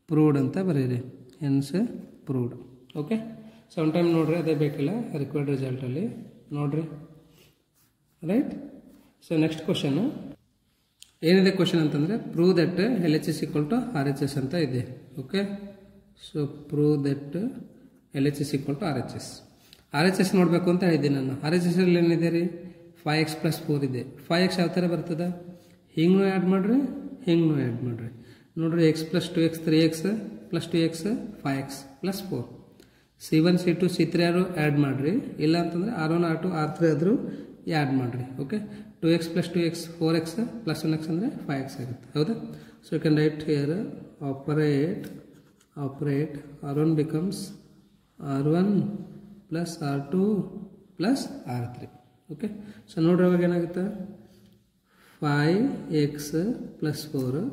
proved ಅಂತ ಬರೀರಿ. Hence proved. Okay, so one time ನೋಡ್ರಿ, ಅದೇ ಬೇಕಿಲ್ಲ ರಿಕ್ವೈರ್ಡ್ ರಿಸಲ್ಟಲ್ಲಿ ನೋಡ್ರಿ. ರೈಟ್? ಸೊ ನೆಕ್ಸ್ಟ್ ಕ್ವಶನು ಏನಿದೆ ಕ್ವಶನ್ ಅಂತಂದರೆ prove that L H S equal to R H S ಅಂತ ಇದೆ. Okay, so prove that L H S equal to R H S. R H S ನೋಡಬೇಕು ಅಂತ ಹೇಳಿದ್ದೀನಿ ನಾನು. ಆರ್ ಎಚ್ ಎಸ್ ಅಲ್ಲಿ ಏನಿದೆ ರೀ? 5x + 4 ಇದೆ. 5x ಯಾವ ಥರ ಬರ್ತದೆ? ಹಿಂಗೂ ಆ್ಯಡ್ ಮಾಡಿರಿ, ಹಿಂಗೂ ಆ್ಯಡ್ ಮಾಡಿರಿ. ನೋಡ್ರಿ, x + 2x 3x + 2x 5x + 4. C1 C2 C3 ಯಾರು ಆ್ಯಡ್ ಮಾಡಿರಿ. ಇಲ್ಲ ಅಂತಂದರೆ R1 R2 R3 ಆದರೂ ಆ್ಯಡ್ ಮಾಡಿರಿ. Okay, 2x + 2x 4x + 1x ಅಂದರೆ 5x ಆಗುತ್ತೆ. ಹೌದಾ? So you can write here operate R1 becomes R1 + R2 + R3. ಓಕೆ, ಸೊ ನೋಡ್ರಿ ಅವಾಗ ಏನಾಗುತ್ತೆ? 5x + 4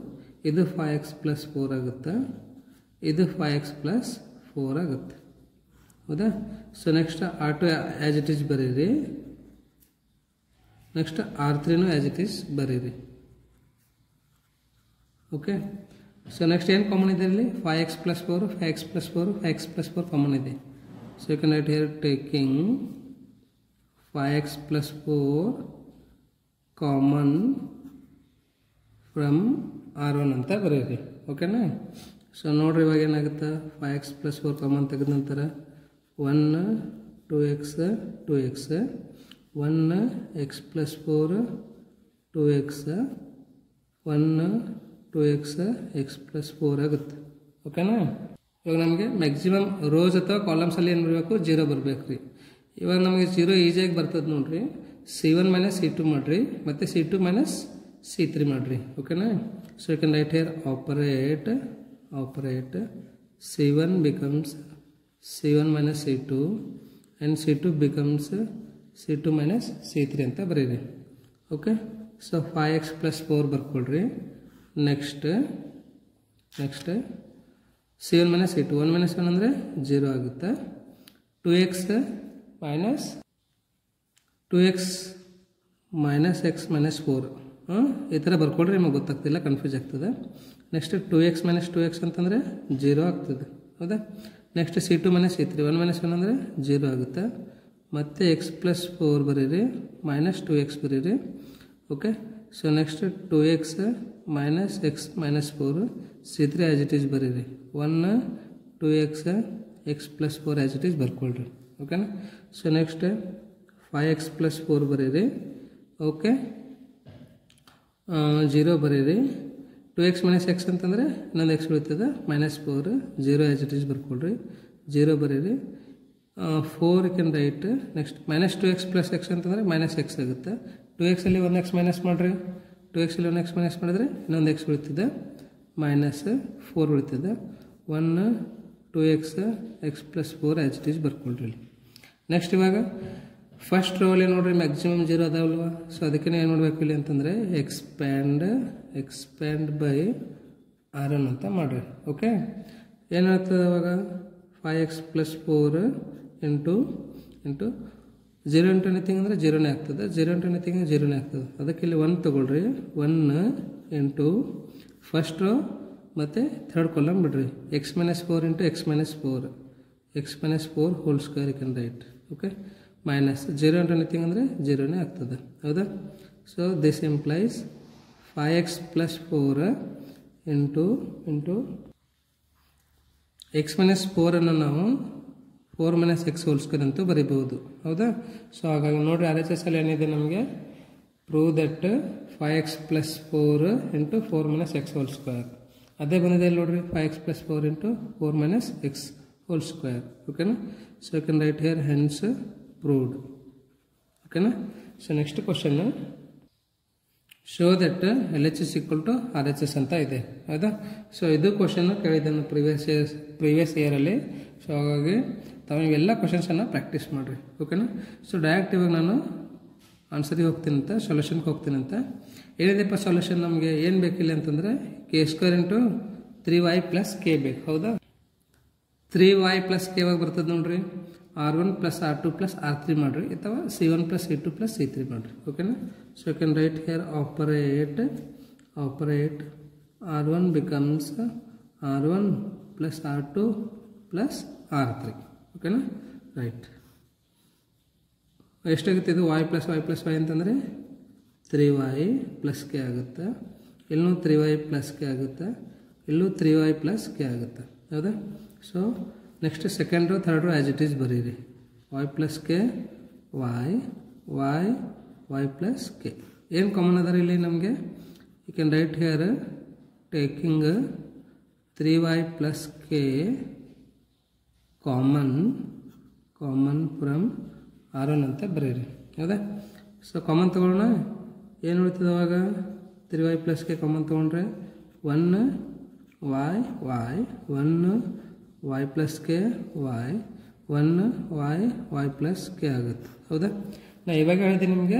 ಇದು 5x + 4 ಆಗುತ್ತೆ, ಇದು 5x + 4 ಆಗುತ್ತೆ. ಹೌದಾ? So next R2 as it is ಬರೀರಿ. ನೆಕ್ಸ್ಟ್ R3ನೂ ಆ್ಯಸ್ ಇಟ್ ಈಸ್ ಬರೀರಿ. ಓಕೆ, ಸೊ ನೆಕ್ಸ್ಟ್ ಏನು ಕಾಮನ್ ಇದೆ ಇಲ್ಲಿ? 5x + 4 5x + 4 5x + 4 ಕಾಮನ್ ಇದೆ. So you can write here taking 5x + 4 common from R1 ಅಂತ ಬರೀರಿ. ಓಕೆನಾ? ಸೊ ನೋಡ್ರಿ ಇವಾಗ ಏನಾಗುತ್ತೆ? 5x + 4 ಕಾಮನ್ ತೆಗೆದ ನಂತರ 1 2x 2x 1 x + 4 2x 1 2x x + 4 ಆಗುತ್ತೆ. ಓಕೆನಾ? ಇವಾಗ ನಮಗೆ ಮ್ಯಾಕ್ಸಿಮಮ್ ರೋಸ್ ಅಥವಾ ಕಾಲಮ್ಸಲ್ಲಿ ಏನು ಬರಬೇಕು? 0 ಬರಬೇಕು ರೀ. ಇವಾಗ ನಮಗೆ 0 ಈಸಿಯಾಗಿ ಬರ್ತದೆ ನೋಡ್ರಿ. C1 - C2 ಮಾಡಿರಿ, ಮತ್ತು C2 - C3 ಮಾಡಿರಿ. ಓಕೆನಾ? So you can write here operate C1 becomes C1 - C2 and C2 becomes C2 - C3 ಅಂತ ಬರೀರಿ. Okay, so 5x + 4 ಬರ್ಕೊಳ್ರಿ. Next C1 - C2 1 - 1 ಅಂದರೆ 0 ಆಗುತ್ತೆ. 2x - x - 4 ಈ ಥರ ಬರ್ಕೊಳ್ರಿ. ನಿಮಗೆ ಗೊತ್ತಾಗ್ತಿಲ್ಲ, ಕನ್ಫ್ಯೂಸ್ ಆಗ್ತದೆ. ನೆಕ್ಸ್ಟ್ 2x - 2x ಅಂತಂದರೆ 0 ಆಗ್ತದೆ. ಹೌದಾ? ನೆಕ್ಸ್ಟ್ C2 - C3 1 - 1 ಅಂದರೆ 0 ಆಗುತ್ತೆ. ಮತ್ತು x + 4 ಬರೀರಿ, -2x ಬರೀರಿ. Okay, so next 2x - x - 4 C3 as it is ಬರೀರಿ. 1 2x x + 4 as it is ಬರ್ಕೊಳ್ರಿ. ಓಕೆನಾ? ಸೊ ನೆಕ್ಸ್ಟ್ 5x + 4 ಬರೀರಿ. ಓಕೆ, 0 ಬರೀರಿ. 2x - x ಅಂತಂದರೆ ಇನ್ನೊಂದು x ಉಳಿತದೆ -4 0 ಆ್ಯಸ್ ಇಟ್ ಈಸ್ ಬರ್ಕೊಳ್ರಿ. 0 ಬರೀರಿ. 4 can write. Next minus 2x plus X ಅಂತಂದರೆ ಮೈನಸ್ ಎಕ್ಸ್ ಆಗುತ್ತೆ. 2x ಅಲ್ಲಿ 1x ಮೈನಸ್ ಮಾಡಿರಿ. 2x ಅಲ್ಲಿ 1x ಮೈನಸ್ ಮಾಡಿದ್ರೆ ಇನ್ನೊಂದು ಎಕ್ಸ್ ಉಳಿತದೆ, ಮೈನಸ್ 4 ಉಳಿತದೆ. 1 2x x plus 4 as it is ಬರ್ಕೊಳ್ರಿ. ನೆಕ್ಸ್ಟ್ ಇವಾಗ ಫಸ್ಟ್ ರೋಲಿ ನೋಡ್ರಿ ಮ್ಯಾಕ್ಸಿಮಮ್ 0 ಅದಾವಲ್ವ. ಸೊ ಅದಕ್ಕೆ ಏನು ಮಾಡಬೇಕು ಇಲ್ಲಿ ಅಂತಂದರೆ ಎಕ್ಸ್ಪ್ಯಾಂಡ್ ಬೈ r1 ಅಂತ ಮಾಡಿರಿ. ಓಕೆ, ಏನಾಗ್ತದೆ ಅವಾಗ 5x plus 4 into 0 into anything ಅಂದರೆ 0ನೇ ಆಗ್ತದೆ, 0 ಇಂಟು ಎನಿಥಿಂಗ್ 0ನೇ ಆಗ್ತದೆ. ಅದಕ್ಕೆ ಇಲ್ಲಿ 1 ತೊಗೊಳ್ರಿ. 1 ಇಂಟು ಫಸ್ಟ್ ರೋ ಮತ್ತು ಥರ್ಡ್ ಕಾಲಮ್ ಬಿಡ್ರಿ. x minus 4 into x minus 4 whole square you can write. Okay, minus 0 into anything ಅಂದರೆ 0ನೇ ಆಗ್ತದೆ. ಹೌದಾ? So this implies 5x plus 4 into x minus 4 ನಾವು 4 ಮೈನಸ್ ಎಕ್ಸ್ ಹೋಲ್ ಸ್ಕ್ವೇರ್ ಅಂತೂ ಬರೀಬಹುದು. ಹೌದಾ? So ಹಾಗಾಗಿ ನೋಡಿರಿ RHS ಅಲ್ಲಿ ಏನಿದೆ ನಮಗೆ, prove that 5x plus 4 into 4 minus X whole square. ಅದೇ ಬಂದಿದೆ ಇಲ್ಲಿ ನೋಡ್ರಿ, 5x plus 4 into 4 minus X whole square. ಓಕೆನಾ? So you can write here hence proved. ಓಕೆನಾ? So next question, show that LHS equal to RHS ಅಂತ ಇದೆ. ಹೌದಾ? So ಇದು ಕ್ವಶನ್ ಕೇಳಿದ್ದಾನೆ ಪ್ರೀವಿಯಸ್ ಇಯರಲ್ಲಿ. ಸೊ ಹಾಗಾಗಿ ತಾವು ಇವೆಲ್ಲ ಕ್ವಶನ್ಸನ್ನು ಪ್ರಾಕ್ಟೀಸ್ ಮಾಡಿರಿ. ಓಕೆನಾ? ಸೊ ಡೈರೆಕ್ಟ್ ಇವಾಗ ನಾನು ಆನ್ಸರಿಗೆ ಹೋಗ್ತೀನಿ ಅಂತ, ಸೊಲ್ಯೂಷನ್ಗೆ ಹೋಗ್ತೀನಿ ಅಂತ ಏನಿದೆಪ್ಪ ಸೊಲ್ಯೂಷನ್. ನಮಗೆ ಏನು ಬೇಕಿಲ್ಲ ಅಂತಂದರೆ k² into 3y plus K ಬೇಕು. ಹೌದಾ? 3y ಪ್ಲಸ್ ಕೆ ಯಾವಾಗ ಬರ್ತದೆ ನೋಡ್ರಿ, R1 plus R2 plus R3 ಮಾಡಿರಿ, ಅಥವಾ C1 plus C2 plus C3 ಮಾಡಿರಿ. ಓಕೆನಾ? So you can write here operate R1 becomes R1 plus R2 plus R3. ಓಕೆನಾ? ರೈಟ್. ಎಷ್ಟಾಗುತ್ತೆ ಇದು y ಪ್ಲಸ್ y ಅಂತಂದರೆ 3y ಪ್ಲಸ್ ಕೆ ಆಗುತ್ತೆ. ಇಲ್ಲೂ 3y ಪ್ಲಸ್ ಕೆ ಆಗುತ್ತೆ, ಇಲ್ಲೂ 3y ಪ್ಲಸ್ ಕೆ ಆಗುತ್ತೆ. ಹೌದಾ? So next second row third row as it is ಬರೀರಿ. y plus k y plus k. ಏನು ಕಾಮನ್ ಅದಾರ ಇಲ್ಲಿ ನಮಗೆ? You can write here taking 3y plus k common from R1 ಅಂತ ಬರೀರಿ. ಹೌದಾ? ಸೊ ಕಾಮನ್ ತೊಗೊಳ್ಳೋಣ. ಏನು ಉಳಿತದೆ ಅವಾಗ? 3y ಪ್ಲಸ್ ಕೆ ಕಾಮನ್ ತೊಗೊಂಡ್ರೆ 1y plus k y 1y plus k ಆಗುತ್ತೆ. ಹೌದಾ? ನಾ ಇವಾಗ ಹೇಳಿದೆ ನಿಮಗೆ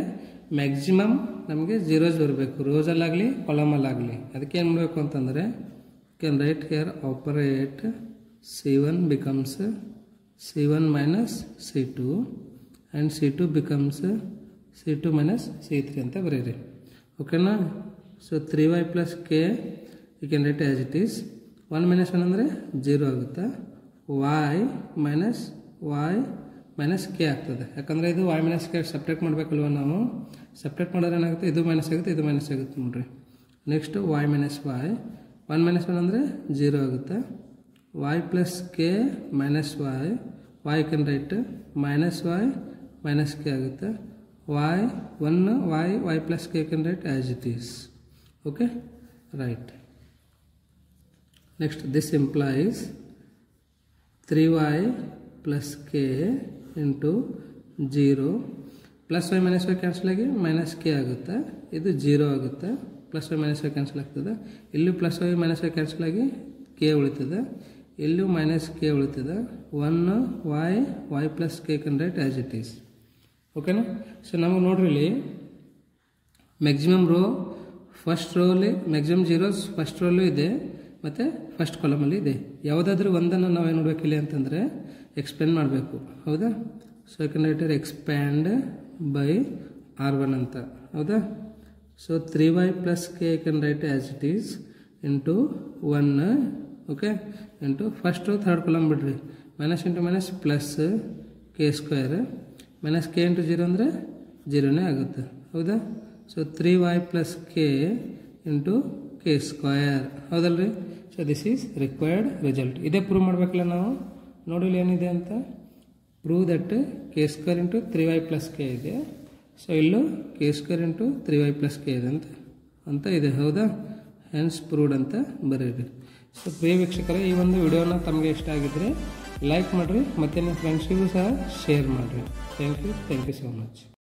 ಮ್ಯಾಕ್ಸಿಮಮ್ ನಮಗೆ ಜೀರೋಸ್ ಬರಬೇಕು, ರೋಸಲ್ಲಾಗಲಿ ಕಾಲಮಲ್ಲಾಗಲಿ. ಅದಕ್ಕೆ ಏನು ಮಾಡಬೇಕು ಅಂತಂದರೆ can write here operate C1 becomes C1 minus C2 and C2 becomes C2 minus C3 ಅಂತ ಬರೀರಿ. ಓಕೆನಾ? So 3y plus K you can write as it is. 1 minus 1 ಅಂದರೆ 0 ಆಗುತ್ತೆ. y ಮೈನಸ್ ಕೆ ಆಗ್ತದೆ. ಯಾಕಂದರೆ ಇದು y ಮೈನಸ್ ಕೆ ಸಪ್ರೇಟ್ ಮಾಡಬೇಕಲ್ವ ನಾವು. Separate ಮಾಡಿದ್ರೆ ಏನಾಗುತ್ತೆ, ಇದು ಮೈನಸ್ ಆಗುತ್ತೆ, ಇದು ಮೈನಸ್ ಆಗುತ್ತೆ ನೋಡ್ರಿ. ನೆಕ್ಸ್ಟ್ y ಮೈನಸ್ 1 ಮೈನಸ್ 1 ಅಂದರೆ 0 ಆಗುತ್ತೆ. y plus K minus y can write minus y minus K ಆಗುತ್ತೆ. y plus K can write as it is. Okay, right. Next this implies 3y plus K into 0 plus y minus y cancel ಆಗಿ minus K ಆಗುತ್ತೆ. ಇದು 0 ಆಗುತ್ತೆ. Plus y minus y cancel ಆಗ್ತದೆ. ಇಲ್ಲೂ plus y minus y cancel ಆಗಿ K ಉಳಿತದೆ. ಇಲ್ಲೂ minus K ಉಳಿತದೆ. 1y plus K can write as it is. ಓಕೆನಾ? ಸೊ ನಮಗೆ ನೋಡ್ರಿ ಇಲ್ಲಿ ಮ್ಯಾಕ್ಸಿಮಮ್ ರೋ ಫಸ್ಟ್ ರೋಲಿ ಮ್ಯಾಕ್ಸಿಮಮ್ ಜೀರೋಸ್ ಫಸ್ಟ್ ರೋಲು ಇದೆ ಮತ್ತು ಫಸ್ಟ್ ಕಾಲಮಲ್ಲಿ ಇದೆ. ಯಾವುದಾದ್ರೂ ಒಂದನ್ನು ನಾವೇನು ನೋಡಬೇಕಿಲ್ಲ ಅಂತಂದರೆ ಎಕ್ಸ್ಪ್ಯಾಂಡ್ ಮಾಡಬೇಕು. ಹೌದಾ? So you can write here expand by R1 ಅಂತ. ಹೌದಾ? So 3y plus K you can write as it is into 1. Okay, into first row third column ಬಿಡ್ರಿ. Minus into minus plus K square minus K into 0 ಅಂದರೆ 0ನೇ ಆಗುತ್ತೆ. ಹೌದಾ? So 3y plus K into K square. ಹೌದಲ್ರಿ? So this is required result. ಇದೇ prove ಮಾಡಬೇಕಲ್ಲ ನಾವು. ನೋಡಿಲ್ಲ ಏನಿದೆ ಅಂತ. Prove that k² into 3y plus K ಇದೆ. ಸೊ ಇಲ್ಲೂ k² into 3y plus K ಇದೆ ಅಂತ ಇದೆ. ಹೌದಾ? ಹೆನ್ಸ್ ಪ್ರೂವ್ಡ್ ಅಂತ ಬರೀರಿ. ಸೊ ಪ್ರಿಯ ವೀಕ್ಷಕರೇ, ಈ ಒಂದು ವಿಡಿಯೋನ ತಮಗೆ ಇಷ್ಟ ಆಗಿದ್ರೆ ಲೈಕ್ ಮಾಡಿರಿ ಮತ್ತು ನಿಮ್ಮ ಫ್ರೆಂಡ್ಸಿಗೂ ಸಹ ಶೇರ್ ಮಾಡಿರಿ. Thank you so much.